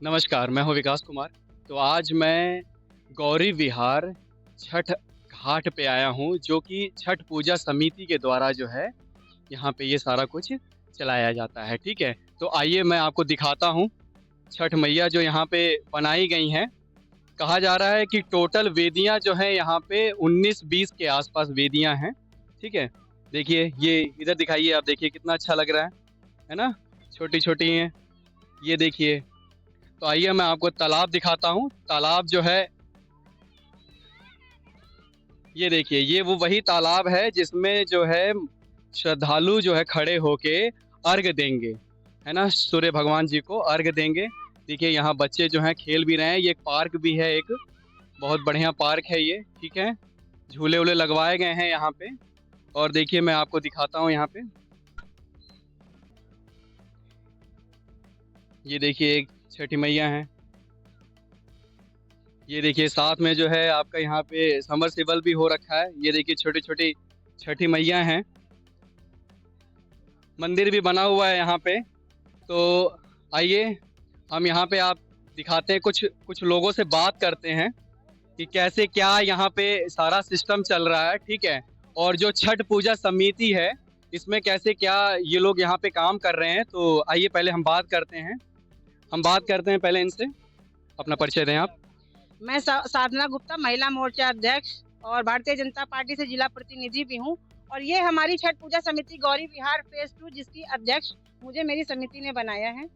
नमस्कार, मैं हूँ विकास कुमार। तो आज मैं गौरी विहार छठ घाट पे आया हूँ, जो कि छठ पूजा समिति के द्वारा जो है, यहाँ पे ये सारा कुछ चलाया जाता है, ठीक है? तो आइए मैं आपको दिखाता हूँ, छठ मैया जो यहाँ पे बनाई गई हैं। कहा जा रहा है कि टोटल वेदियाँ जो हैं यहाँ पे 19-20 के आस-पास वेदियाँ हैं, ठीक है? देखिए, ये इधर दिखाइए आप देखिए कितना अच्छा लग रहा है ना? छोटी-छोटी हैं, ये देखिए। तो आइए मैं आपको तालाब दिखाता हूँ। तालाब जो है ये देखिए, ये वो वही तालाब है जिसमें जो है श्रद्धालु जो है खड़े होके अर्घ देंगे, है ना? सूर्य भगवान जी को अर्घ देंगे। देखिए यहाँ बच्चे जो हैं खेल भी रहे हैं। ये एक पार्क भी है एक, बहुत बढ़िया पार्क है ये, ठीक है? झूले-वूले लगवाए गए हैं यहाँ पे और देखिए मैं आपको दिखाता हूँ यहाँ पे। ये देखिए एक छठी मैया हैं। ये देखिए साथ में जो है आपका यहाँ पे सबमर्सिबल भी हो रखा है। ये देखिए छोटी-छोटी छठी मैया हैं। मंदिर भी बना हुआ है यहाँ पे। तो आइए हम यहाँ पे आप दिखाते हैं, कुछ कुछ लोगों से बात करते हैं कि कैसे क्या यहाँ पे सारा सिस्टम चल रहा है, ठीक है? और जो छठ पूजा समिति है, इसमें कैसे क्या ये लोग यहाँ पे काम कर रहे हैं। तो आइए पहले हम बात करते हैं। हम बात करते हैं पहले इनसे। अपना परिचय दें आप। मैं साधना गुप्ता, महिला मोर्चा अध्यक्ष और भारतीय जनता पार्टी से जिला प्रतिनिधि भी हूँ। और ये हमारी छठ पूजा समिति गौरी विहार फेज 2 जिसकी अध्यक्ष मुझे मेरी समिति ने बनाया है।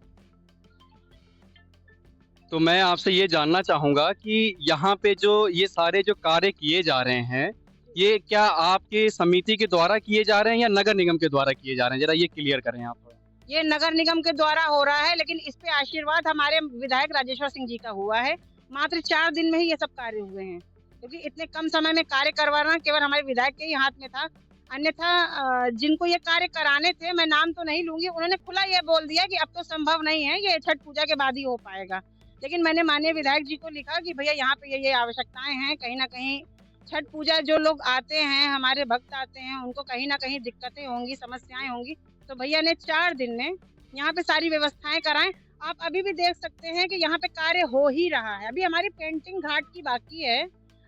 तो मैं आपसे ये जानना चाहूँगा कि यहाँ पे जो ये सारे जो कार्य किए जा रहे हैं, ये क्या आपके समिति के द्वारा किए जा रहे हैं या नगर निगम के द्वारा किए जा रहे हैं? ज़रा ये क्लियर करें आप थोड़ा। ये नगर निगम के द्वारा हो रहा है, लेकिन इस पे आशीर्वाद हमारे विधायक राजेश्वर सिंह जी का हुआ है। मात्र 4 दिन में ही ये सब कार्य हुए हैं, क्योंकि इतने कम समय में कार्य करवाना केवल हमारे विधायक के ही हाथ में था। अन्यथा जिनको ये कार्य कराने थे, मैं नाम तो नहीं लूंगी, उन्होंने खुला ये बोल दिया कि अब तो संभव नहीं है, ये छठ पूजा के बाद ही हो पाएगा। लेकिन मैंने माननीय विधायक जी को लिखा कि भैया यहाँ पे ये आवश्यकताएं हैं, कहीं ना कहीं छठ पूजा जो लोग आते हैं, हमारे भक्त आते हैं, उनको कहीं ना कहीं दिक्कतें होंगी, समस्याएं होंगी। तो भैया ने 4 दिन में यहाँ पे सारी व्यवस्थाएं कराएं। आप अभी भी देख सकते हैं कि यहाँ पे कार्य हो ही रहा है। अभी हमारी पेंटिंग घाट की बाकी है।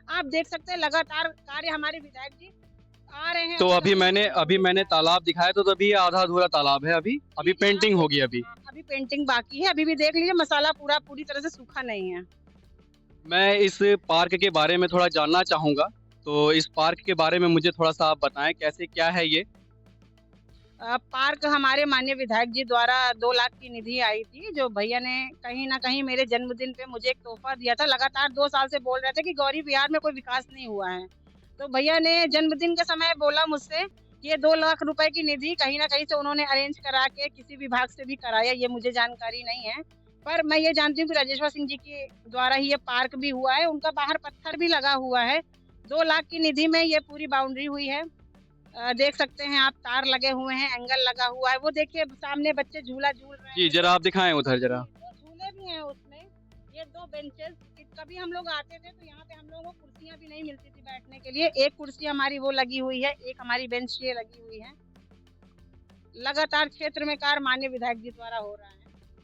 आप देख सकते हैं लगातार कार्य हमारे विधायक जी आ रहे हैं। तो अभी मैंने तालाब दिखाया तो तभी आधा अधूरा तालाब है अभी पेंटिंग होगी अभी। अभी पेंटिंग बाकी है। अभी भी देख लीजिए, मसाला पूरी तरह से सूखा नहीं है। मैं इस पार्क के बारे में थोड़ा जानना चाहूँगा। तो इस पार्क के बारे में मुझे थोड़ा-सा आप बताएँ कैसे क्या है ये? पार्क हमारे माननीय विधायक जी द्वारा 2 लाख की निधि आई थी, जो भैया ने कहीं न कहीं मेरे जन्मदिन पे मुझे एक तोहफ़ा दिया था। लगातार 2 साल से बोल रहे थे कि गौरी विहार में कोई विकास नहीं हुआ है। तो भैया ने जन्मदिन के समय बोला मुझसे कि ये 2 लाख रुपए की निधि कहीं न कहीं से उन्होंने अरेंज करा के किसी विभाग से भी कराया, ये मुझे जानकारी नहीं है। पर मैं ये जानती हूँ कि राजेश्वर सिंह जी के द्वारा ही ये पार्क भी हुआ है, उनका बाहर पत्थर भी लगा हुआ है। 2 लाख की निधि में ये पूरी बाउंड्री हुई है। देख सकते हैं आप, तार लगे हुए हैं, एंगल लगा हुआ है। वो देखिए सामने बच्चे झूला झूल रहे जी, हैं। ज़रा आप दिखाएँ उधर ज़रा। 2 झूले भी हैं उसमें। ये 2 बेंचेस, कभी हम लोग आते थे तो यहाँ पे हम लोगों को कुर्सियाँ भी नहीं मिलती थी बैठने के लिए। एक कुर्सी हमारी वो लगी हुई है, एक हमारी बेंच ये लगी हुई है। लगातार क्षेत्र में कार्य माननीय विधायक जी द्वारा हो रहा है।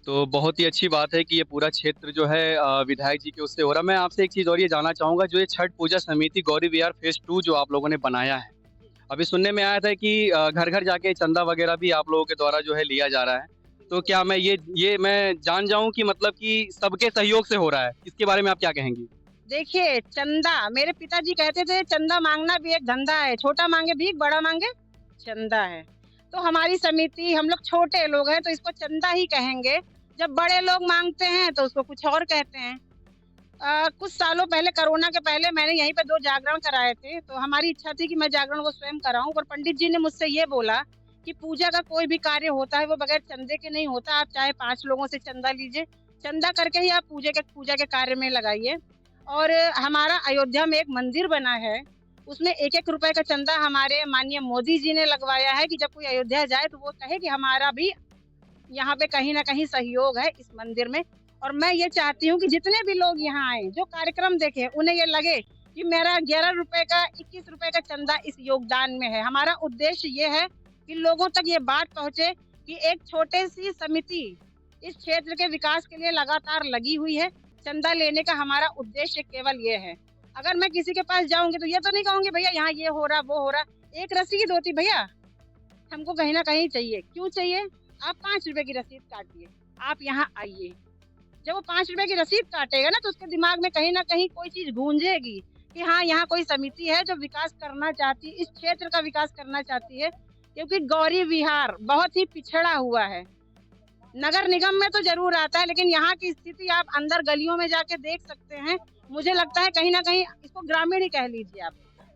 तो बहुत ही अच्छी बात है कि ये पूरा क्षेत्र जो है विधायक जी के उससे हो रहा है। मैं आपसे एक चीज़ और ये जानना चाहूँगा, जो ये छठ पूजा समिति गौरी विहार फेज़ 2 जो आप लोगों ने बनाया है, अभी सुनने में आया था कि घर-घर जाके चंदा वगैरह भी आप लोगों के द्वारा जो है लिया जा रहा है। तो क्या मैं ये मैं जान जाऊँ कि मतलब कि सबके सहयोग से हो रहा है? इसके बारे में आप क्या कहेंगी? देखिए, चंदा मेरे पिताजी कहते थे चंदा माँगना भी एक धंधा है, छोटा माँगे भीख, बड़ा माँगे चंदा है। तो हमारी समिति, हम लोग छोटे लोग हैं तो इसको चंदा ही कहेंगे। जब बड़े लोग माँगते हैं तो उसको कुछ और कहते हैं। कुछ सालों पहले, कोरोना के पहले, मैंने यहीं पे 2 जागरण कराए थे, तो हमारी इच्छा थी कि मैं जागरण वो स्वयं कराऊँ, पर पंडित जी ने मुझसे ये बोला कि पूजा का कोई भी कार्य होता है वो बगैर चंदे के नहीं होता। आप चाहे 5 लोगों से चंदा लीजिए, चंदा करके ही आप पूजा के कार्य में लगाइए। और हमारा अयोध्या में एक मंदिर बना है, उसमें 1-1 रुपए का चंदा हमारे माननीय मोदी जी ने लगवाया है कि जब कोई अयोध्या जाए तो वो कहे कि हमारा भी यहाँ पे कहीं न कहीं सहयोग है इस मंदिर में। और मैं ये चाहती हूँ कि जितने भी लोग यहाँ आएँ, जो कार्यक्रम देखें, उन्हें ये लगे कि मेरा 11 रुपए का, 21 रुपए का चंदा इस योगदान में है। हमारा उद्देश्य ये है कि लोगों तक ये बात पहुँचे कि एक छोटी-सी समिति, इस क्षेत्र के विकास के लिए लगातार लगी हुई है। चंदा लेने का हमारा उद्देश्य केवल ये है। अगर मैं किसी के पास जाऊंगी तो ये तो नहीं कहूंगी भैया यहाँ ये हो रहा वो हो रहा। एक रसीद होती भैया, हमको कहीं ना कहीं चाहिए। क्यों चाहिए? आप 5 रुपए की रसीद काटिए, आप यहाँ आइए। जब वो 5 रुपए की रसीद काटेगा ना तो उसके दिमाग में कहीं ना कहीं कोई चीज गूंजेगी कि हाँ यहाँ कोई समिति है जो विकास करना चाहती है, इस क्षेत्र का विकास करना चाहती है। क्योंकि गौरी विहार बहुत ही पिछड़ा हुआ है। नगर निगम में तो जरूर आता है, लेकिन यहाँ की स्थिति आप अंदर गलियों में जाके देख सकते हैं। मुझे लगता है कहीं ना कहीं इसको ग्रामीण ही कह लीजिए आप।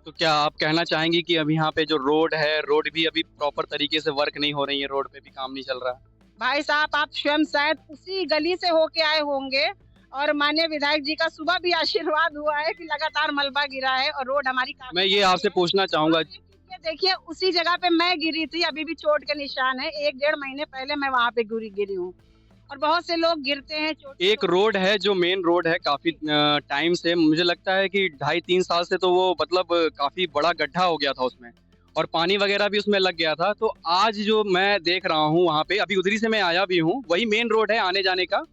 तो क्या आप कहना चाहेंगी कि अभी यहाँ पे जो रोड है, रोड भी अभी प्रॉपर तरीके से वर्क नहीं हो रही है, रोड पे भी काम नहीं चल रहा है? भाई साहब आप स्वयं शायद उसी गली से होके आए होंगे और माननीय विधायक जी का सुबह भी आशीर्वाद हुआ है कि लगातार मलबा गिरा है और रोड हमारी मैं काफी ये आपसे है। पूछना चाहूंगा, ये देखिए उसी जगह पे मैं गिरी थी, अभी भी चोट के निशान है। 1 डेढ़ महीने पहले मैं वहाँ पे गिरी हूँ और बहुत से लोग गिरते हैं चोट। एक रोड है जो मेन रोड है, काफी टाइम से मुझे लगता है कि 2.5-3 साल से तो वो मतलब काफी बड़ा गड्ढा हो गया था उसमें, और पानी वगैरह भी उसमें लग गया था। तो आज जो मैं देख रहा हूँ वहाँ पे, अभी उधरी से मैं आया भी हूँ, वही मेन रोड है आने जाने का।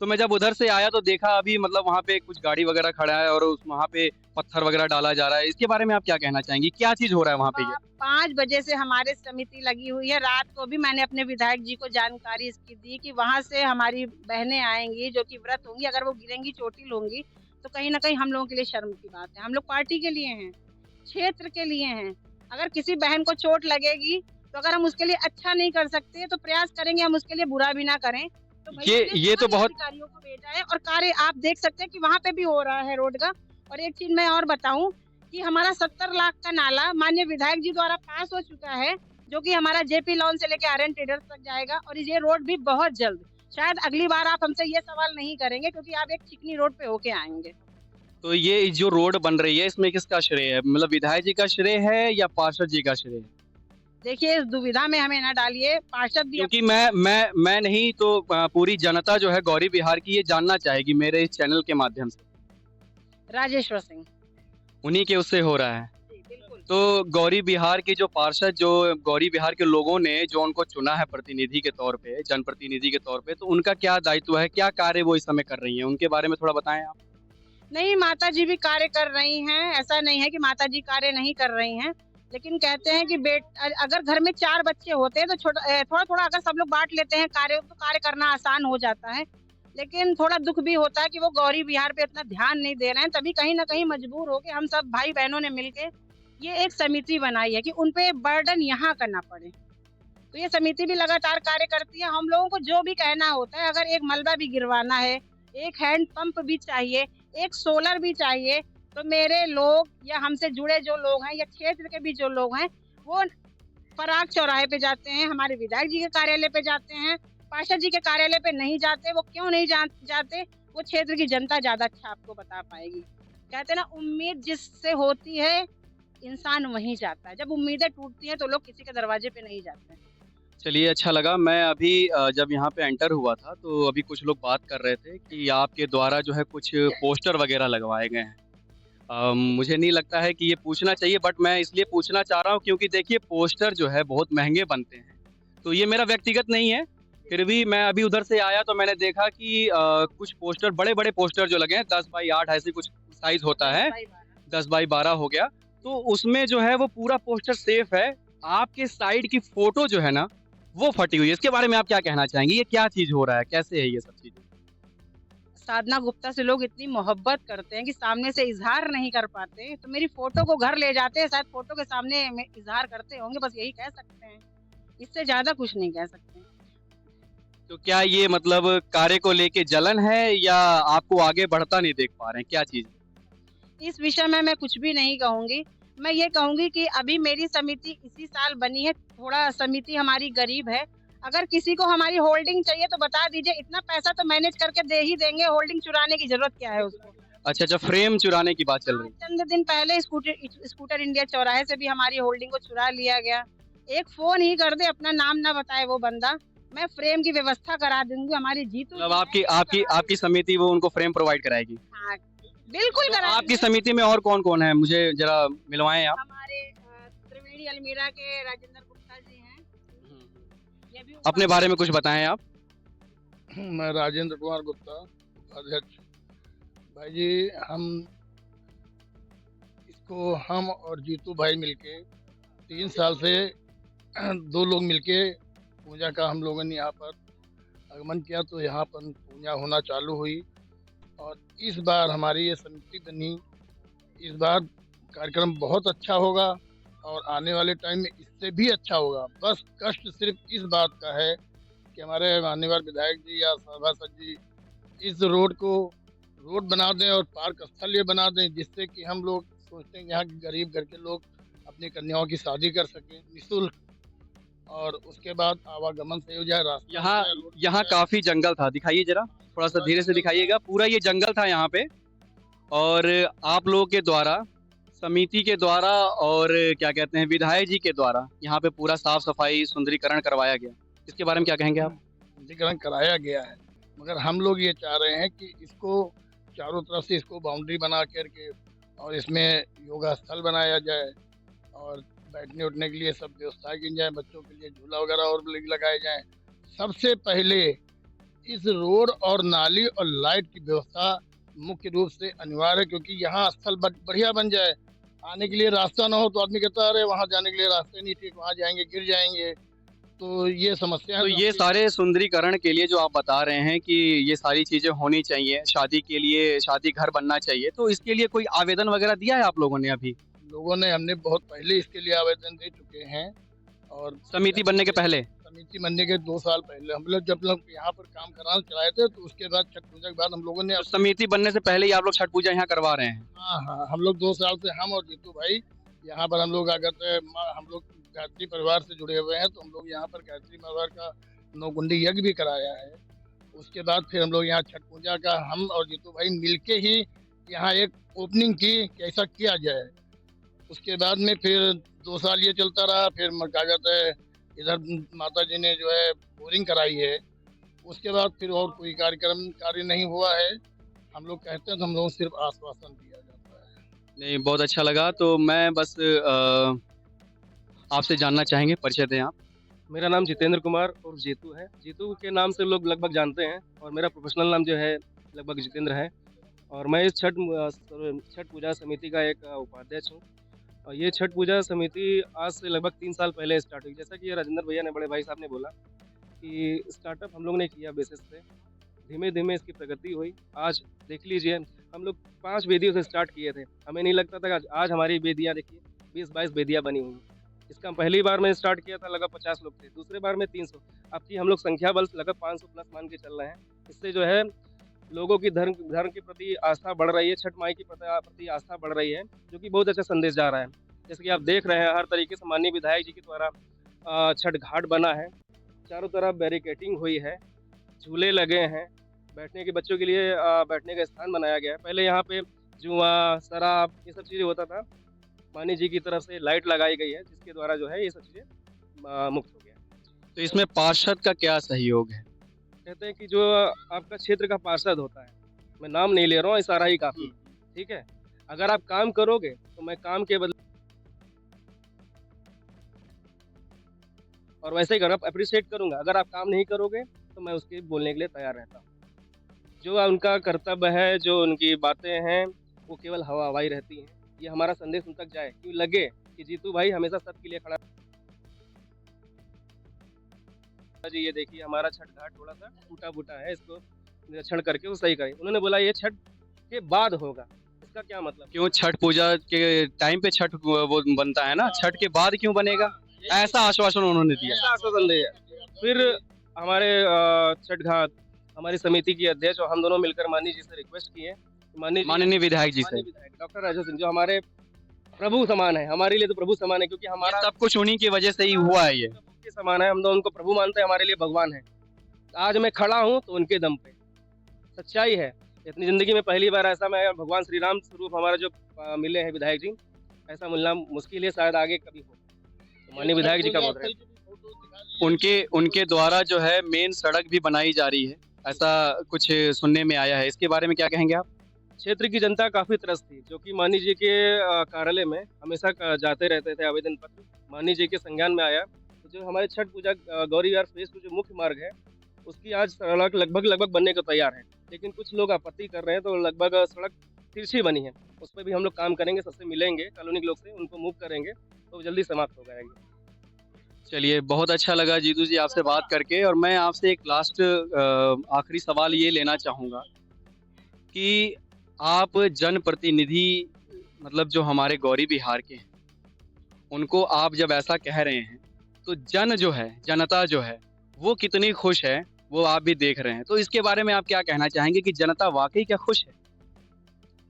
तो मैं जब उधर से आया तो देखा अभी मतलब वहाँ पे कुछ गाड़ी वगैरह खड़ा है और उस वहाँ पे पत्थर वगैरह डाला जा रहा है। इसके बारे में आप क्या कहना चाहेंगी, क्या चीज हो रहा है वहाँ पे ये? 5 बजे से हमारे समिति लगी हुई है। रात को भी मैंने अपने विधायक जी को जानकारी इसकी दी कि वहां से हमारी बहनें आएंगी जो कि व्रत होंगी, अगर वो गिरेंगी चोटिल होंगी तो कहीं ना कहीं हम लोगों के लिए शर्म की बात है। हम लोग पार्टी के लिए हैं, क्षेत्र के लिए हैं। अगर किसी बहन को चोट लगेगी तो अगर हम उसके लिए अच्छा नहीं कर सकते तो प्रयास करेंगे हम उसके लिए बुरा भी ना करें। तो भैया ने ये तो सारे बहुत अधिकारियों को भेजा है और कार्य आप देख सकते हैं कि वहां पे भी हो रहा है रोड का। और एक चीज मैं और बताऊं कि हमारा 70 लाख का नाला माननीय विधायक जी द्वारा पास हो चुका है, जो कि हमारा जेपी लॉन से लेकर आर्यन ट्रेडर्स तक जाएगा। और ये रोड भी बहुत जल्द, शायद अगली बार आप हमसे ये सवाल नहीं करेंगे क्योंकि आप एक चिकनी रोड पे होके आएंगे। तो ये जो रोड बन रही है इसमें किसका श्रेय है, मतलब विधायक जी का श्रेय है या पार्षद जी का श्रेय है? देखिए इस दुविधा में हमें ना डालिए, पार्षद भी क्योंकि मैं नहीं तो पूरी जनता जो है गौरी विहार की ये जानना चाहेगी मेरे इस चैनल के माध्यम से। राजेश्वर सिंह उन्हीं के उससे हो रहा है। जी बिल्कुल। तो गौरी बिहार के जो पार्षद, जो गौरी बिहार के लोगों ने जो उनको चुना है प्रतिनिधि के तौर पे, जनप्रतिनिधि के तौर पे, तो उनका क्या दायित्व है, क्या कार्य वो इस समय कर रही हैं, उनके बारे में थोड़ा बताएं आप। नहीं, माता जी भी कार्य कर रही हैं, ऐसा नहीं है कि माता जी कार्य नहीं कर रही हैं। लेकिन कहते हैं कि अगर घर में 4 बच्चे होते हैं तो थोड़ा-थोड़ा अगर सब लोग बाँट लेते हैं कार्य तो कार्य करना आसान हो जाता है। लेकिन थोड़ा दुःख भी होता है कि वो गौरी विहार पे इतना ध्यान नहीं दे रहे हैं, तभी कहीं न कहीं मजबूर हो के हम सब भाई-बहनों ने मिलके ये एक समिति बनाई है कि उन पे बर्डन यहाँ करना पड़े। तो ये समिति भी लगातार कार्य करती है। हम लोगों को जो भी कहना होता है, अगर एक मलबा भी गिरवाना है, एक हैंड पंप भी चाहिए, एक सोलर भी चाहिए, तो मेरे लोग या हमसे जुड़े जो लोग हैं या क्षेत्र के भी जो लोग हैं, वो पराग चौराहे पे जाते हैं, हमारे विधायक जी के कार्यालय पे जाते हैं, पार्षद जी के कार्यालय पे नहीं जाते। वो क्यों नहीं जाते? वो क्षेत्र की जनता ज़्यादा अच्छा आपको बता पाएगी। कहते हैं ना, उम्मीद जिससे होती है, इंसान वहीं जाता है। जब उम्मीदें टूटती हैं, तो लोग किसी के दरवाजे पे नहीं जाते हैं। चलिए अच्छा लगा। मैं अभी जब यहाँ पे एंटर हुआ था तो अभी कुछ लोग बात कर रहे थे कि आपके द्वारा जो है कुछ पोस्टर वगैरह लगवाए गए हैं। मुझे नहीं लगता है कि ये पूछना चाहिए, बट मैं इसलिए पूछना चाह रहा हूँ क्योंकि देखिए पोस्टर जो है बहुत महंगे बनते हैं। तो ये मेरा व्यक्तिगत नहीं है, फिर भी मैं अभी उधर से आया तो मैंने देखा कि कुछ पोस्टर, बड़े-बड़े पोस्टर जो लगे हैं 10x8 ऐसे कुछ साइज़ होता है, 10x12 हो गया। तो उसमें जो है वो पूरा पोस्टर सेफ है। आपके साइड की फ़ोटो जो है ना, वो फटी हुई है। इसके बारे में आप क्या कहना चाहेंगी? ये क्या चीज़ हो रहा है? कैसे है ये सब चीज़ें? साधना गुप्ता से लोग इतनी मोहब्बत करते हैं कि सामने से इज़हार नहीं कर पाते, तो मेरी फ़ोटो को घर ले जाते हैं, शायद फ़ोटो के सामने में इज़हार करते होंगे, बस यही कह सकते हैं। इससे ज़्यादा कुछ नहीं कह सकते। तो क्या ये मतलब कार्य को लेके जलन है या आपको आगे बढ़ता नहीं देख पा रहे हैं? क्या चीज़? इस विषय में मैं कुछ भी नहीं कहूँगी। मैं ये कहूँगी कि अभी मेरी समिति इसी साल बनी है, थोड़ा समिति हमारी गरीब है। अगर किसी को हमारी होल्डिंग चाहिए तो बता दीजिए, इतना पैसा तो मैनेज करके दे ही देंगे, होल्डिंग चुराने की ज़रूरत क्या है उसको? अच्छा, फ्रेम चुराने की बात चल रही है। चंद दिन पहले स्कूटर इंडिया चौराहे से भी हमारी होल्डिंग को चुरा लिया गया। एक फ़ोन ही कर दे, अपना नाम ना बताए वो बंदा, मैं फ्रेम की व्यवस्था करा दूँगी। हमारी जीतू मतलब जी आपकी हैं, आपकी आपकी समिति वो उनको फ्रेम प्रोवाइड कराएगी। हाँ, बिल्कुल तो कराएँगे। आपकी समिति में और कौन-कौन है? मुझे ज़रा मिलवाएँ आप। हमारे त्रिवेणी अलमीरा के राजेंद्र गुप्ता जी हैं। ये भी अपने बारे में कुछ बताएँ आप। मैं राजेंद्र कुमार गुप्ता, अध्यक्ष। भाई जी, हम और जीतू भाई मिलके 3 साल से 2 लोग मिलके पूजा का हम लोगों ने यहाँ पर आगमन किया, तो यहाँ पर पूजा होना चालू हुई। और इस बार हमारी ये समिति बनी, इस बार कार्यक्रम बहुत अच्छा होगा और आने वाले टाइम में इससे भी अच्छा होगा। बस कष्ट सिर्फ इस बात का है कि हमारे माननीय विधायक जी या सभासद जी इस रोड बना दें और पार्क स्थल ये बना दें, जिससे कि हम लोग सोचते हैं कि यहाँ के गरीब घर के लोग अपनी कन्याओं की शादी कर सकें निःशुल्क, और उसके बाद आवागमन सही हो जाए, रास्ता हो यहाँ जाए, रोड बन यहाँ जाए। काफी जंगल था, दिखाइए जरा, थोड़ा सा धीरे से दिखाइएगा। पूरा ये जंगल था यहाँ पे, और आप लोगों के द्वारा, समिति के द्वारा और क्या कहते हैं विधायक जी के द्वारा यहाँ पे पूरा साफ सफाई सुंदरीकरण करवाया गया। इसके बारे में क्या कहेंगे आप? शुद्धिकरण कराया गया है, मगर हम लोग ये चाह रहे हैं कि इसको चारों तरफ से इसको बाउंड्री बना करके और इसमें योगा स्थल बनाया जाए और बैठने उठने के लिए सब व्यवस्था की जाए, बच्चों के लिए झूला वगैरह और भी लगाए जाए। सबसे पहले इस रोड और नाली और लाइट की व्यवस्था मुख्य रूप से अनिवार्य है, क्योंकि यहाँ स्थल बढ़िया बन जाए। आने के लिए रास्ता ना हो तो आदमी कहता है अरे वहाँ जाने के लिए रास्ते नहीं ठीक, वहाँ जाएंगे गिर जाएंगे, तो ये समस्या तो है। ये सारे सुंदरीकरण के लिए जो आप बता रहे हैं कि ये सारी चीजें होनी चाहिए, शादी के लिए शादी घर बनना चाहिए, तो इसके लिए कोई आवेदन वगैरह दिया है आप लोगों ने अभी? हमने बहुत पहले इसके लिए आवेदन दे चुके हैं, और समिति बनने के पहले? समिति बनने के 2 साल पहले हम लोग जब यहाँ पर काम कराना चलाए थे, तो उसके बाद छठ पूजा के बाद हम लोगों ने तो समिति बनने से पहले ही आप लोग छठ पूजा यहाँ करवा रहे हैं? हाँ हाँ, हम लोग 2 साल से हम और जीतू भाई यहाँ पर हम लोग हम लोग गायत्री परिवार से जुड़े हुए हैं, तो हम लोग यहाँ पर गायत्री परिवार का नौकुंडी यज्ञ भी कराया है। उसके बाद फिर हम लोग यहाँ छठ पूजा का हम और जीतू भाई मिलके ही यहाँ एक ओपनिंग की कि ऐसा किया जाए। उसके बाद में फिर 2 साल ये चलता रहा, फिर क्या कहते हैं इधर माता जी ने जो है बोरिंग कराई है। उसके बाद फिर और कोई कार्य नहीं हुआ है। हम लोग कहते हैं तो हम लोग सिर्फ आश्वासन दिया जाता है। नहीं, बहुत अच्छा लगा। तो मैं बस आपसे जानना चाहेंगे, परिचय दें आप। मेरा नाम जितेंद्र कुमार और जीतू है। जीतू के नाम से लोग लगभग जानते हैं और मेरा प्रोफेशनल नाम जो है लगभग जितेंद्र है, और मैं इस छठ पूजा समिति का एक उपाध्यक्ष हूँ। और ये छठ पूजा समिति आज से लगभग 3 साल पहले स्टार्ट हुई। जैसा कि ये राजेंद्र भैया ने, बड़े भाई साहब ने बोला कि स्टार्टअप हम लोग ने किया बेसिस पे, धीमे धीमे इसकी प्रगति हुई। आज देख लीजिए, हम लोग 5 वेदियों से स्टार्ट किए थे। हमें नहीं लगता था कि आज हमारी वेदियाँ देखिए 20-22 वेदियाँ बनी हुई। इसका पहली बार में स्टार्ट किया था लगभग 50 लोग थे, दूसरे बार में 300, अब की हम लोग संख्या बल लगभग 500 प्लस मान के चल रहे हैं। इससे जो है लोगों की धर्म के प्रति आस्था बढ़ रही है, छठ माई की प्रति आस्था बढ़ रही है, जो कि बहुत अच्छा संदेश जा रहा है। जैसे कि आप देख रहे हैं, हर तरीके से माननीय विधायक जी के द्वारा छठ घाट बना है, चारों तरफ बैरिकेटिंग हुई है, झूले लगे हैं, बैठने के बच्चों के लिए बैठने का स्थान बनाया गया है। पहले यहाँ पे जुआ, शराब, ये सब चीज़ें होता था। मानी जी की तरफ से लाइट लगाई गई है, जिसके द्वारा जो है ये सब चीज़ें मुक्त हो गया। तो इसमें पार्षद का क्या सहयोग है? कहते हैं कि जो आपका क्षेत्र का पार्षद होता है, मैं नाम नहीं ले रहा हूँ, इशारा ही काफ़ी, ठीक है। अगर आप काम करोगे तो मैं काम के बदले और वैसे ही करूँगा, अप्रिशिएट करूँगा। अगर आप काम नहीं करोगे तो मैं उसके बोलने के लिए तैयार रहता हूँ। जो उनका कर्तव्य है, जो उनकी बातें हैं, वो केवल हवाई रहती हैं। ये हमारा संदेश उन तक जाए, क्यों लगे कि जीतू भाई हमेशा सबके लिए खड़ा। जी ये देखिए, हमारा छठ घाट थोड़ा सा टूटा फूटा है, इसको निरीक्षण करके वो सही करें। उन्होंने बोला ये छठ के बाद होगा, इसका क्या मतलब? क्यों छठ पूजा के टाइम पे छठ वो बनता है ना, छठ के बाद क्यों बनेगा? ऐसा आश्वासन उन्होंने दिया। ऐसा आश्वासन दिया। फिर हमारे छठ घाट हमारी समिति की अध्यक्ष और हम दोनों मिलकर माननीय जी से रिक्वेस्ट किए, माननीय विधायक जी से, डॉक्टर राजा सिंह, जो हमारे प्रभु समान है, हमारे लिए तो प्रभु समान है, क्योंकि हमारा सब कुछ उन्हीं की वजह से ही हुआ है। ये के समान है, हम तो उनको प्रभु मानते हैं, हमारे लिए भगवान है। आज मैं खड़ा हूँ तो उनके दम पे, सच्चाई है। इतनी जिंदगी में पहली बार ऐसा मैं भगवान श्री राम स्वरूप हमारा जो मिले हैं विधायक जी, ऐसा मिलना मुश्किल है, शायद आगे कभी हो। तो माननीय विधायक जी का बहुत है। उनके द्वारा जो है मेन सड़क भी बनाई जा रही है, ऐसा कुछ सुनने में आया है। इसके बारे में क्या कहेंगे आप? क्षेत्र की जनता काफ़ी त्रस्त थी, जो कि माननीय जी के कार्यालय में हमेशा जाते रहते थे आवेदन पत्र। माननीय जी के संज्ञान में आया, तो जो हमारे छठ पूजा गौरी विहार फेस जो मुख्य मार्ग है, उसकी आज सड़क लगभग बनने को तैयार है, लेकिन कुछ लोग आपत्ति कर रहे हैं, तो लगभग सड़क तिरछी बनी है। उस पे भी हम लोग काम करेंगे, सबसे मिलेंगे कॉलोनी के लोग से, उनको मूव करेंगे, तो जल्दी समाप्त हो जाएगी। चलिए, बहुत अच्छा लगा जीतू जी आपसे बात करके, और मैं आपसे एक लास्ट आखिरी सवाल ये लेना चाहूँगा कि आप जनप्रतिनिधि, मतलब जो हमारे गौरी बिहार के हैं, उनको आप जब ऐसा कह रहे हैं, तो जन जो है, जनता जो है, वो कितनी खुश है, वो आप भी देख रहे हैं। तो इसके बारे में आप क्या कहना चाहेंगे कि जनता वाक़ई क्या खुश है?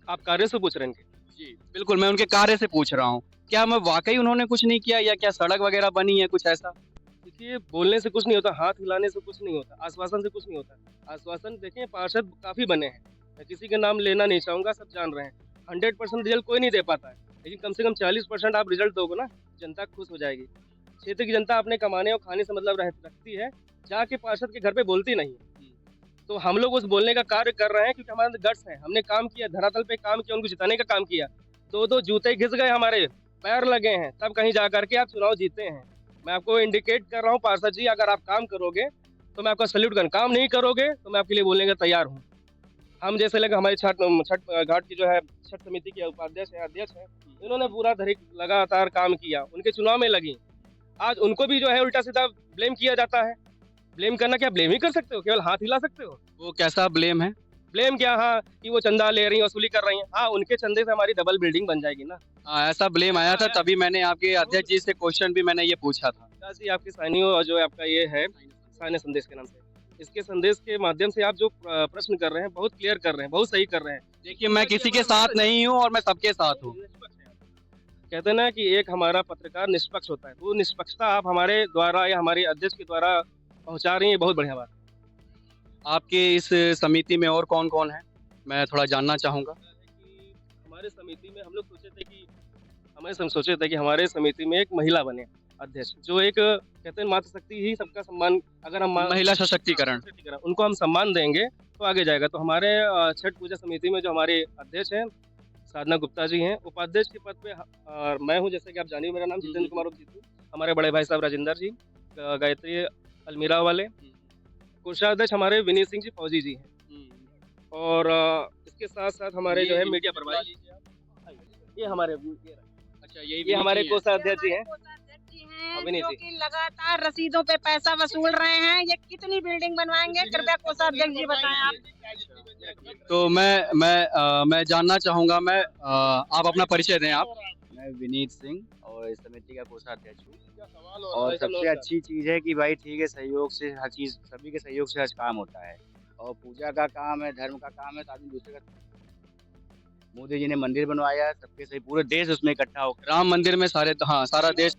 आप कार्य से पूछ रहे हैं इनके? जी, बिल्कुल, मैं उनके कार्य से पूछ रहा हूँ। क्या मैं वाक़ई उन्होंने कुछ नहीं किया, या क्या सड़क वग़ैरह बनी है, कुछ ऐसा? देखिए, बोलने से कुछ नहीं होता, हाथ हिलाने से कुछ नहीं होता, आश्वासन से कुछ नहीं होता। आश्वासन देखिए, पार्षद काफ़ी बने हैं, मैं किसी का नाम लेना नहीं चाहूँगा, सब जान रहे हैं। 100% रिज़ल्ट कोई नहीं दे पाता है, लेकिन कम से कम 40% आप रिज़ल्ट दोगे ना, जनता खुश हो जाएगी। क्षेत्र की जनता अपने कमाने और खाने से मतलब रखती है, जाके पार्षद के घर पे बोलती नहीं है। तो हम लोग उस बोलने का कार्य कर रहे हैं, क्योंकि हमारे अंदर गट्स है, हमने काम किया, धरातल पे काम किया, उनको जिताने का काम किया। 2-2 जूते घिस गए हमारे, पैर लगे हैं, तब कहीं जा कर के आप चुनाव जीते हैं। मैं आपको इंडिकेट कर रहा हूँ पार्षद जी, अगर आप काम करोगे तो मैं आपका सैल्यूट करूँ, काम नहीं करोगे तो मैं आपके लिए बोलने का तैयार हूँ। हम जैसे लगे हमारे छठ घाट की जो है छठ समिति के उपाध्यक्ष है, अध्यक्ष है, इन्होंने पूरा धरिक लगातार काम किया, उनके चुनाव में लगी। आज उनको भी जो है उल्टा सीधा ब्लेम किया जाता है। ब्लेम करना क्या, ब्लेम ही कर सकते हो, केवल हाथ हिला सकते हो। वो कैसा ब्लेम है? ब्लेम क्या, हाँ, कि वो चंदा ले रही हैं, वसूली कर रही हैं। हाँ, उनके चंदे से हमारी डबल बिल्डिंग बन जाएगी ना। हाँ, ऐसा ब्लेम आया था, तभी मैंने आपके अध्यक्ष जी से क्वेश्चन भी मैंने ये पूछा था। विकास जी, आपके साइनियों और जो आपका ये है साइन्य संदेश के नाम से, इसके संदेश के माध्यम से आप जो प्रश्न कर रहे हैं, बहुत क्लियर कर रहे हैं, बहुत सही कर रहे हैं। देखिए, मैं किसी के साथ नहीं हूँ और मैं सबके साथ हूँ। कहते हैं ना कि एक हमारा पत्रकार निष्पक्ष होता है, वो निष्पक्षता आप हमारे द्वारा या हमारे अध्यक्ष के द्वारा पहुंचा रही है, बहुत बढ़िया बात है। आपके इस समिति में और कौन-कौन है? मैं थोड़ा जानना चाहूँगा। हमारे समिति में हम लोग सोचे थे कि हमारे समिति में एक महिला बने अध्यक्ष, जो एक कहते हैं मातृशक्ति ही सबका सम्मान, अगर हम महिला सशक्तिकरण। उनको हम सम्मान देंगे तो आगे जाएगा। तो हमारे छठ पूजा समिति में जो हमारे अध्यक्ष हैं साधना गुप्ता जी हैं, उपाध्यक्ष के पद पे मैं हूँ, जैसे कि आप जानिए, मेरा नाम जितेंद्र कुमार जीतू। हमारे बड़े भाई साहब राजेंद्र जी, गायत्री अलमीरा वाले, कोषाध्यक्ष हमारे विनीत सिंह जी फौजी जी हैं, और इसके साथ साथ हमारे जो है मीडिया प्रभारी, ये हमारे अच्छा, ये हमारे कोषाध्यक्ष जी हैं, हैं जो कि लगातार रसीदों पे पैसा वसूल रहे हैं। ये कितनी बिल्डिंग बनवाएंगे, कृपया कोषाध्यक्ष जी बताएं आप। तो मैं जानना चाहूँगा, आप अपना परिचय दें आप। मैं विनीत सिंह और इस समिति का कोषाध्यक्ष हूँ। और सबसे अच्छी चीज़ है कि भाई ठीक है, सहयोग से हर चीज़, सभी के सहयोग से हर काम होता है, और पूजा का काम है, धर्म का काम है, तो आदमी दूसरे का। मोदी जी ने मंदिर बनवाया, सबके सही, पूरे देश उसमें इकट्ठा हो। राम मंदिर में सारा देश।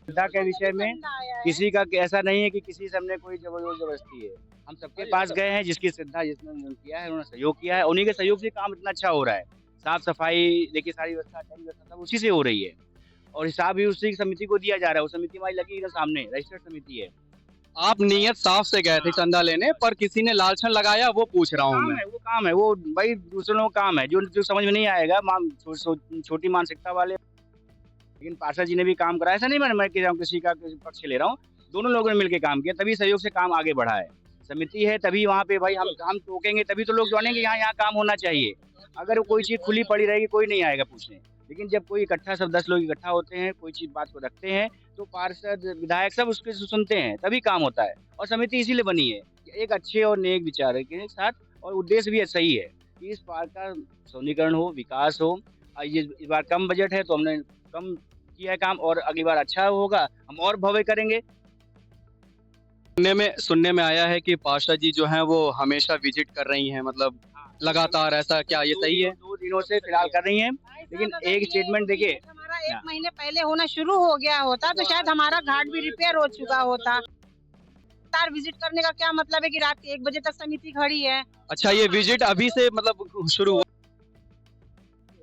श्रद्धा के विषय में किसी का ऐसा नहीं है कि किसी से हमने कोई जबरदस्ती है, हम सबके पास गए हैं, जिसकी श्रद्धा जिसने किया है, उन्होंने सहयोग किया है, उन्हीं के सहयोग से काम इतना अच्छा हो रहा है। साफ सफाई देखिए, सारी व्यवस्था सब उसी से हो रही है, और हिसाब भी उसी समिति को दिया जा रहा है। वो समिति हमारी लगी इधर सामने, रजिस्टर्ड समिति है। आप नियत साफ से गए थे चंदा लेने, पर किसी ने लालछन लगाया, वो पूछ रहा हूँ मैं। वो काम है, वो भाई दूसरे लोगों का काम है, जो समझ में नहीं आएगा, छोटी मानसिकता वाले। लेकिन पार्षद जी ने भी काम करा, ऐसा नहीं मैं किसी का पक्ष ले रहा हूँ, दोनों लोगों ने मिलकर काम किया, तभी सहयोग से काम आगे बढ़ा है। समिति है तभी वहाँ पे भाई हम टोकेंगे, तभी तो लोग जानेंगे यहाँ काम होना चाहिए। अगर कोई चीज़ खुली पड़ी रहेगी, कोई नहीं आएगा पूछने। लेकिन जब कोई इकट्ठा, सब 10 लोग इकट्ठा होते हैं, कोई चीज़ बात को रखते हैं, तो पार्षद विधायक सब उसके सुनते हैं, तभी काम होता है। और समिति इसीलिए बनी है, एक अच्छे और नेक विचार के साथ, और उद्देश्य भी सही है कि इस पार्क का सौंदर्यीकरण हो, विकास हो। ये इस बार कम बजट है, तो हमने कम किया है काम, और अगली बार अच्छा होगा, हम और भव्य करेंगे। सुनने में आया है कि पार्षद जी जो हैं वो हमेशा विजिट कर रही हैं, मतलब लगातार, ऐसा क्या ये सही है? 2 दिनों से फिलहाल कर रही हैं, लेकिन एक स्टेटमेंट देखिए, हमारा 1 महीने पहले होना शुरू हो गया होता तो शायद हमारा घाट भी रिपेयर हो चुका होता। तार विजिट करने का क्या मतलब है कि रात के 1 बजे तक समिति खड़ी है। अच्छा, ये विजिट अभी से मतलब शुरू हुआ?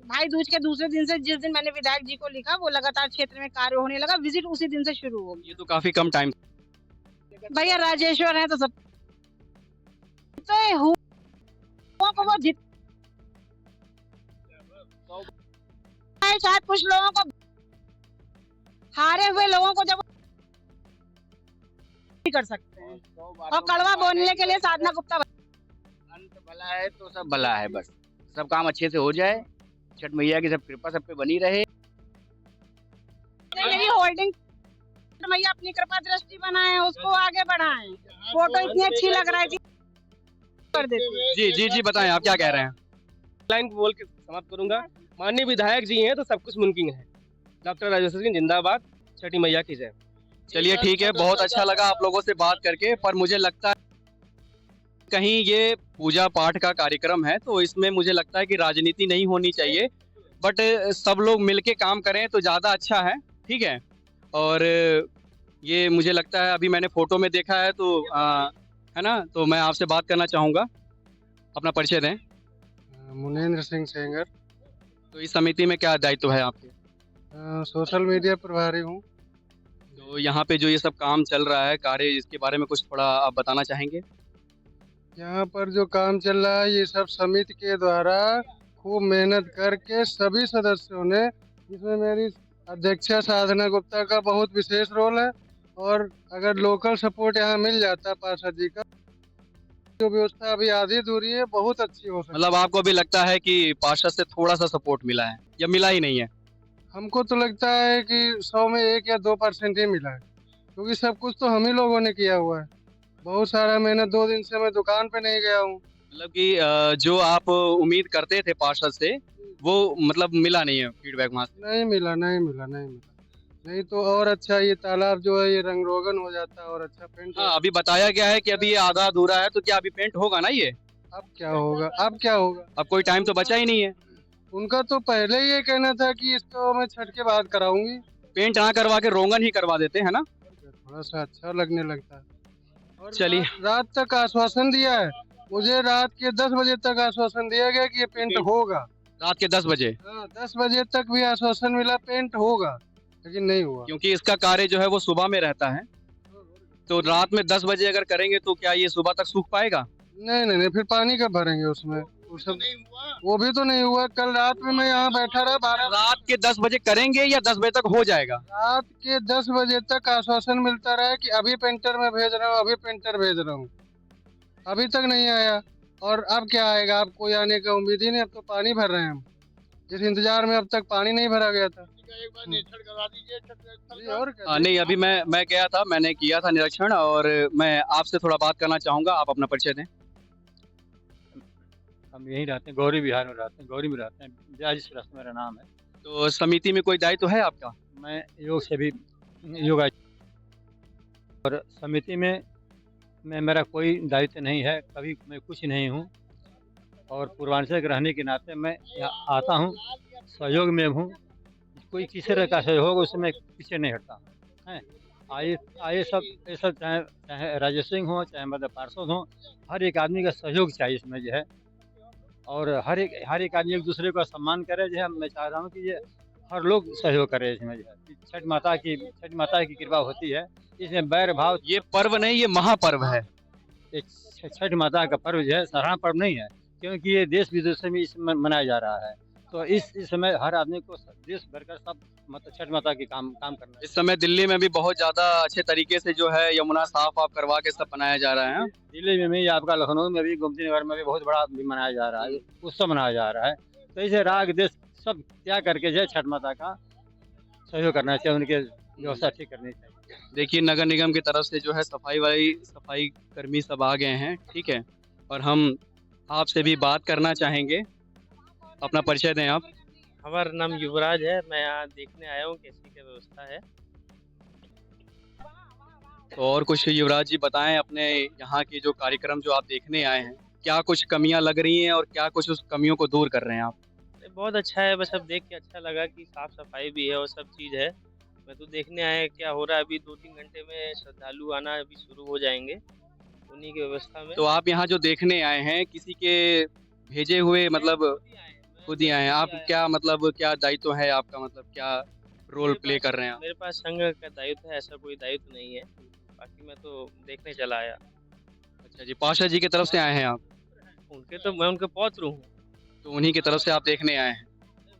भाई दूज के दूसरे दिन से, जिस दिन मैंने विधायक जी को लिखा, वो लगातार क्षेत्र में कार्य होने लगा, विजिट उसी दिन से शुरू हो गया। ये तो काफी कम टाइम। भैया राजेश्वर है तो सब को वो जीत, शायद कुछ लोगों को, हारे हुए लोगों को जब नहीं कर सकते हैं। और कड़वा बोलने के लिए साधना गुप्ता अंत भला है तो सब भला है, बस सब काम अच्छे से हो जाए, छठ मैया की सब कृपा सब पे बनी रहे। यही होल्डिंग मैया अपनी कृपा दृष्टि बनाए, उसको आगे बढ़ाएं। फोटो इतनी अच्छी लग रहा है कि कर देते। जी बताएं, आप क्या कह रहे हैं? लाइन बोल के समाप्त करूंगा। माननीय विधायक जी हैं तो सब कुछ मुमकिन है। डॉक्टर राजेश्वर सिंह जिंदाबाद, छठी मैया की जय। चलिए ठीक है, बहुत अच्छा लगा आप लोगों से बात करके, पर मुझे लगता है कहीं ये पूजा पाठ का कार्यक्रम है तो इसमें मुझे लगता है कि राजनीति नहीं होनी चाहिए, बट सब लोग मिलके काम करें तो ज़्यादा अच्छा है, ठीक है। और ये मुझे लगता है अभी मैंने फोटो में देखा है तो है ना, तो मैं आपसे बात करना चाहूँगा, अपना परिचय दें। मुनेंद्र सिंह सेंगर, तो इस समिति में क्या दायित्व है आपके? सोशल मीडिया प्रभारी हूँ। तो यहाँ पे जो ये सब काम चल रहा है कार्य, इसके बारे में कुछ थोड़ा आप बताना चाहेंगे? यहाँ पर जो काम चल रहा है ये सब समिति के द्वारा खूब मेहनत करके सभी सदस्यों ने, जिसमें मेरी अध्यक्षा साधना गुप्ता का बहुत विशेष रोल है, और अगर लोकल सपोर्ट यहाँ मिल जाता पार्षद जी का, जो व्यवस्था अभी आधी अधूरी है बहुत अच्छी हो सकती। मतलब आपको अभी लगता है कि पार्षद से थोड़ा सा सपोर्ट मिला है या मिला ही नहीं है? हमको तो लगता है कि 100 में 1 या 2% ही मिला है, क्योंकि सब कुछ तो हम ही लोगों ने किया हुआ है। बहुत सारा मेहनत, 2 दिन से मैं दुकान पे नहीं गया हूँ। मतलब कि जो आप उम्मीद करते थे पार्षद से वो मतलब मिला नहीं है फीडबैक वहाँ से? नहीं मिला। नहीं तो और अच्छा ये तालाब जो है ये रंग रोगन हो जाता और अच्छा पेंट। हाँ, अभी बताया गया है कि अभी ये आधा अधूरा है, तो क्या अभी पेंट होगा ना ये? अब क्या होगा? अब कोई टाइम तो बचा ही नहीं है। उनका तो पहले ही ये कहना था कि इसको मैं छठ के बाद कराऊंगी। पेंट ना करवा के रोगन ही करवा देते हैं ना, थोड़ा सा अच्छा लगने लगता है। और चलिए। रात तक आश्वासन दिया है मुझे, रात के 10 बजे तक आश्वासन दिया गया कि ये पेंट होगा। रात के 10 बजे? हाँ, 10 बजे तक भी आश्वासन मिला पेंट होगा, लेकिन नहीं हुआ। क्योंकि इसका कार्य जो है वो सुबह में रहता है, तो रात में 10 बजे अगर करेंगे तो क्या ये सुबह तक सूख पाएगा? नहीं, फिर पानी कब भरेंगे उसमें? वो भी तो नहीं हुआ। कल रात में मैं यहाँ बैठा रहा 12। रात के 10 बजे करेंगे या 10 बजे तक हो जाएगा? रात के 10 बजे तक आश्वासन मिलता रहा कि अभी पेंटर मैं भेज रहा हूँ, अभी तक नहीं आया। और अब क्या आएगा? अब कोई आने का उम्मीद ही नहीं। अब तो पानी भर रहे हैं हम, जिस इंतजार में अब तक पानी नहीं भरा गया था। और नहीं, अभी मैं गया था, मैंने किया था निरीक्षण, और मैं आपसे थोड़ा बात करना चाहूँगा। आप अपना परिचय दें। हम यहीं रहते हैं, गौरी विहार में रहते हैं, गौरी में रहते हैं, ब्याज श्रीवास्तव मेरा नाम है। तो समिति में कोई दायित्व है आपका? मैं योग से भी योगा, और समिति में मेरा कोई दायित्व नहीं है, कभी मैं कुछ नहीं हूँ। और पूर्वांचल के रहने के नाते मैं यहाँ आता हूँ, सहयोग में हूँ। कोई किसी तरह का सहयोग उससे मैं पीछे नहीं हटता है। आइए सब ये सब, चाहे राजेश सिंह हो, चाहे मतलब पार्षद हो, हर एक आदमी का सहयोग चाहिए इसमें जो है। और हर एक आदमी एक दूसरे का सम्मान करे जो है। मैं चाह रहा हूँ कि ये हर लोग सहयोग करे इसमें जो है। छठ माता की कृपा होती है, इसमें बैर भाव। ये पर्व नहीं, ये महापर्व है। छठ माता का पर्व जो है साधारण पर्व नहीं है, क्योंकि ये देश विदेश में इसमें मनाया जा रहा है। तो इस समय हर आदमी को देश भर का सब मतलब छठ माता की काम करना है। इस समय दिल्ली में भी बहुत ज्यादा अच्छे तरीके से जो है यमुना साफ करवा के सब मनाया जा रहा है। दिल्ली में भी, आपका लखनऊ में भी, गोमती नगर में भी बहुत बड़ा भी मनाया जा रहा है, उत्सव मनाया जा रहा है। तो इसे राग देश सब त्याग करके जो है छठ माता का सहयोग करना चाहिए, उनके व्यवस्था ठीक करनी चाहिए। देखिए, नगर निगम की तरफ से जो है सफाई कर्मी सब आ गए हैं, ठीक है। और हम आपसे भी बात करना चाहेंगे। अपना परिचय दें आप। हमारा नाम युवराज है, मैं यहाँ देखने आया हूँ कैसी क्या व्यवस्था है। तो और कुछ युवराज जी बताएं, अपने यहाँ के जो कार्यक्रम जो आप देखने आए हैं, क्या कुछ कमियां लग रही हैं और क्या कुछ उस कमियों को दूर कर रहे हैं आप? बहुत अच्छा है, बस अब देख के अच्छा लगा कि साफ सफाई भी है और सब चीज़ है। मैं तो देखने आया क्या हो रहा है। अभी 2-3 घंटे में श्रद्धालु आना अभी शुरू हो जाएंगे उन्हीं की व्यवस्था में। तो आप यहाँ जो देखने आए हैं, किसी के भेजे हुए मतलब खुद ही आए हैं आप? क्या मतलब क्या दायित्व है आपका, मतलब क्या रोल प्ले कर रहे हैं आप? मेरे पास संघ का दायित्व है, ऐसा कोई दायित्व नहीं है। बाकी मैं तो देखने चला आया। अच्छा जी, पाशा जी की तरफ से आए हैं आप? मैं उनके पौत्र हूँ, तो उन्हीं की तरफ से आप देखने आए हैं?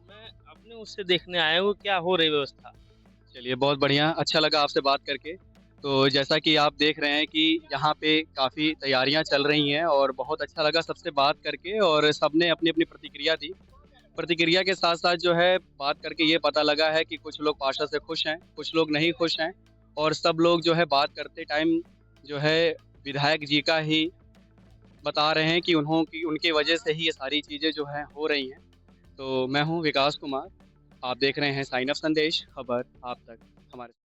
मैं अपने उससे देखने आया हूँ क्या हो रही व्यवस्था। चलिए, बहुत बढ़िया, अच्छा लगा आपसे बात करके। तो जैसा कि आप देख रहे हैं कि यहाँ पे काफ़ी तैयारियां चल रही हैं और बहुत अच्छा लगा सबसे बात करके और सबने अपनी अपनी प्रतिक्रिया दी। प्रतिक्रिया के साथ साथ जो है बात करके ये पता लगा है कि कुछ लोग पाशा से खुश हैं, कुछ लोग नहीं खुश हैं और सब लोग जो है बात करते टाइम जो है विधायक जी का ही बता रहे हैं कि उनकी वजह से ही ये सारी चीज़ें जो हैं हो रही हैं। तो मैं हूँ विकास कुमार, आप देख रहे हैं साइन ऑफ संदेश खबर आप तक हमारे